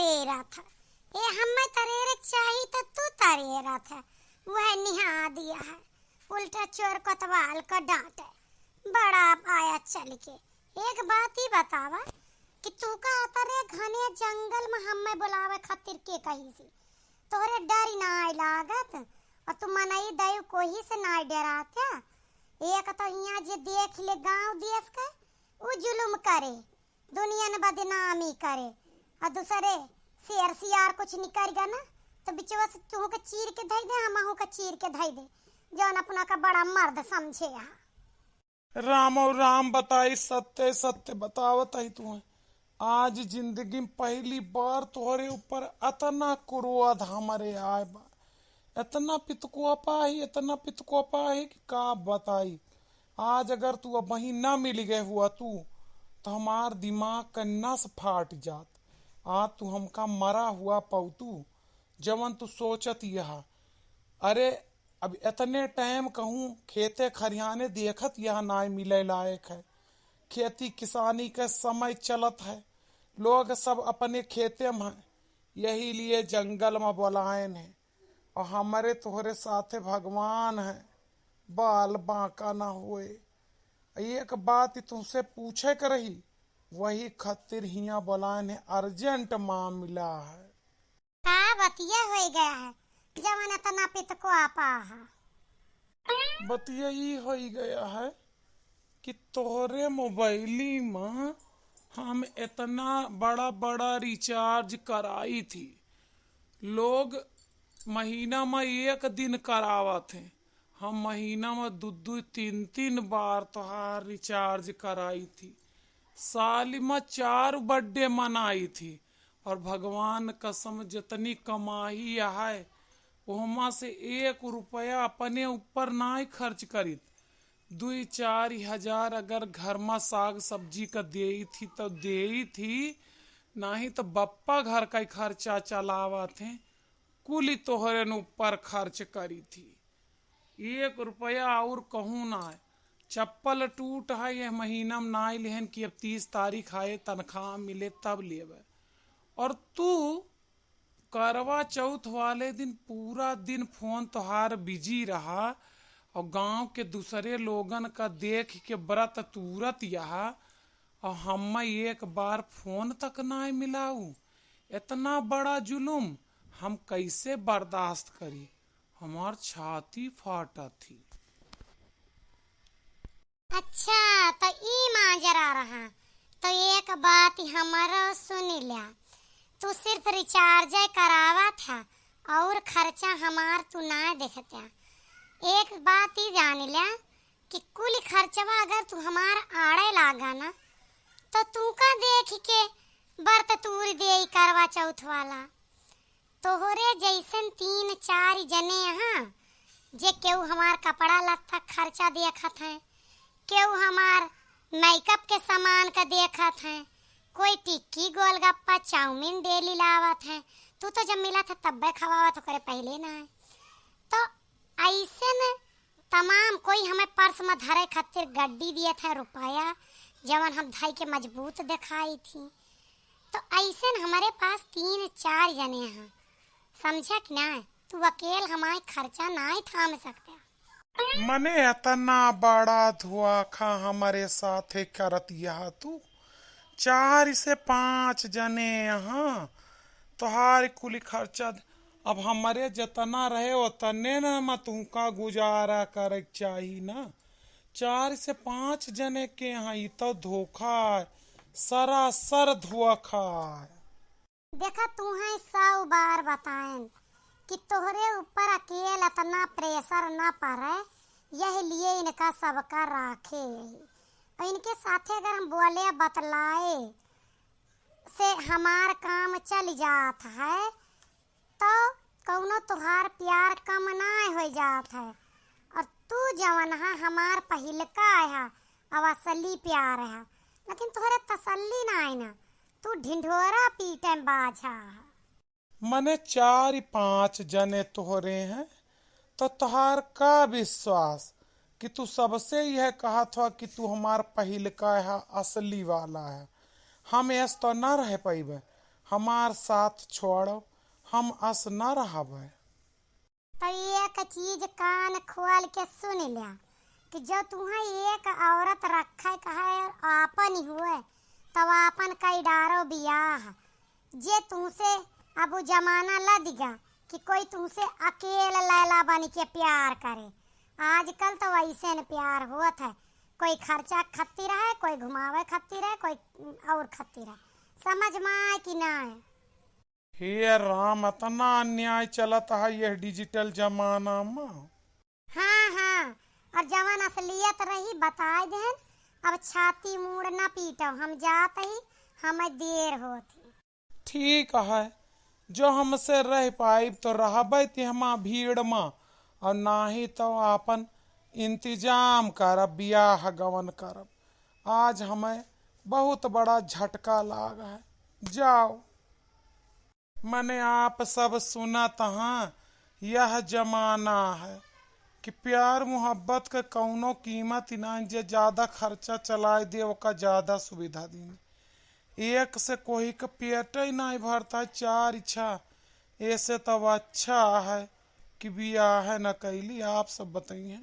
तरेरा था। ये हमें तरेरे चाहिए तो तू तरेरा था, वह निहा दिया है। उल्टा चोर कोतवाल का डांटे, बड़ा आया चल के। एक बात ही बतावा कि तू का आता रे घने जंगल में हमें बुलावे खातिर के कही सी तोहरे डर ना आए लागत, और तू मनई दयु कोही से ना डराता। एक तो यहाँ जे देख ले गांव देश का वो जुलुम करे, दुनिया ने बदनामी करे, और दूसरे शेर सियार कुछ निकलेगा ना तो बिचवा से तू के चीर के धई दे, हम का चीर के धई दे, जौन अपना का बड़ा मर्द समझे। राम और राम बताई, सत्य सत्य बतावत है तू। आज जिंदगी में पहली बार तोहरे ऊपर अतना क्रोध हमारे आए बा, इतना पितकुआपा है, इतना पितकुआपा है कि का बताई। आज अगर तू अब वहीं ना मिल गए हुआ तू तो हमार दिमाग का नस फाट जात। आज तू हमका मरा हुआ पौतू जवन तू सोचत यह। अरे अब इतने टाइम कहूँ खेते खरियाने देखत यह ना मिले लायक है। खेती किसानी का समय चलत है, लोग सब अपने खेते में हैं, यही लिए जंगल में बुलायन है। और हमारे तोहरे साथे भगवान है, बाल बांका ना हुए। एक बात तुमसे पूछे कर रही, वही खतिर हिया बुलायन है, अर्जेंट मामला है। का बतिया हो गया है जवन इतना पितको आपा है। बतिया ही हो गया है कि तोहरे मोबाइली में हम इतना बड़ा बड़ा रिचार्ज कराई थी। लोग महीना में एक दिन करावत हैं, हम महीना में दो दो तीन तीन बार तोहार रिचार्ज कराई थी। साल में 4 बर्थडे मनाई थी, और भगवान कसम जितनी कमाई है वहाँ से 1 रुपया अपने ऊपर ना ही खर्च करी। 2-4 हजार अगर घर में साग सब्जी का दे थी तो दे थी, नहीं तो बप्पा घर का ही खर्चा चलावा थे, कुल तोहरे ऊपर खर्च करी थी। 1 रुपया और कहूँ ना है। चप्पल टूट है यह महीना में ना लेहन कि अब 30 तारीख आए तनख्वाह मिले तब लेवे। और तू करवा चौथ वाले दिन पूरा दिन फोन तोहार बिजी रहा, और गांव के दूसरे लोगन का देख के व्रत तुरत यहा, और हम एक बार फोन तक ना मिलाऊ। इतना बड़ा जुलुम हम कैसे बर्दाश्त करी, हमार छाती फाटा थी। अच्छा तो ई माजरा रहा, तो एक बात हमारा सुन लिया, तू सिर्फ रिचार्ज करावा था और खर्चा हमार तू ना देखता। एक बात ही जान लिया कि कुल खर्चवा अगर तू हमार आड़े लागा ना तो तू का देख के बर्त तूर दे करवा चौथ वाला। तोहरे जैसन 3-4 जने यहाँ जे केहू हमार कपड़ा लत्ता खर्चा देखत है, केहू हमार मेकअप के सामान का देखत है, कोई टिक्की गोलगप्पा चाउमीन डेली लावत है। तू तो जब मिला था तब खवावा तो करे पहले ना है। तो ऐसे न तमाम कोई हमें पर्स में धरे खातिर गड्डी दिए थे रुपया, जवन हम धाई के मजबूत दिखाई थी। तो ऐसे न हमारे पास 3-4 जने हैं, समझा कि ना। तू अकेल हमारे खर्चा ना ही थाम सकते। मने इतना बड़ा धोखा हमारे साथ करत यह तू। 4 से 5 जने यहाँ तोहार कुल खर्चा, अब हमारे जितना रहे उतने न मैं तुमका गुजारा करे चाहिए ना। 4 से 5 जने के यहाँ ये तो धोखा है, सरासर धोखा है। देखा तू है 100 बार बताएं कि तोहरे ऊपर अकेल इतना प्रेशर न पड़े, यही लिए इनका सबका राखे यही। और इनके साथे अगर हम बोले बतलाए से हमार काम चल जात है तो कौनो तुहार प्यार कम ना हो जात है। और तू जवन है हमार पहिलका है, अब असली प्यार है, लेकिन तुहरे तसल्ली ना है ना, तू ढिंढोरा पीटे बाझा है। मने 4-5 जने तोहरे हैं तो तुहार का विश्वास कि तू सबसे यह कहा था कि तू हमार पहिलका है, असली वाला है। हम ऐस तो ना रह पाइबे, हमार साथ छोड़ो, हम अस न रहबै। तो एक चीज कान खोल के सुन लिया कि जो तुम्हें एक औरत रखे कहे और आपन ही हुए तब आपन कई डारो बियाह जे तुमसे अब वो जमाना लदिगा कि कोई तुमसे अकेला लैला बन के प्यार करे। आजकल तो वैसे न प्यार होत है, कोई खर्चा खत्ती रहे, कोई घुमावे खत्ती रहे, कोई और खत्ती रहे। समझ में आए कि ना है? हे राम, इतना अन्याय चलत है यह डिजिटल जमाना में। हाँ हाँ, और जवन असलियत रही बता देन। अब छाती मूड़ न पीटो, हम जात ही, हमें देर होती। ठीक है, जो हमसे रह पाइब तो रहबै तिहमा भीड़ में, और नाही तो आपन इंतजाम करब, बियाह गवन करब। आज हमें बहुत बड़ा झटका लाग है। जाओ। मैंने आप सब सुना तहाँ, यह जमाना है कि प्यार मोहब्बत का कौनो कीमत ही ना, जे ज्यादा खर्चा चलाए दे ओका ज्यादा सुविधा दी। एक से कोई का पेट ही नहीं भरता है, चार इच्छा। ऐसे तो अच्छा है कि बियाह न कैली। आप सब बताइए।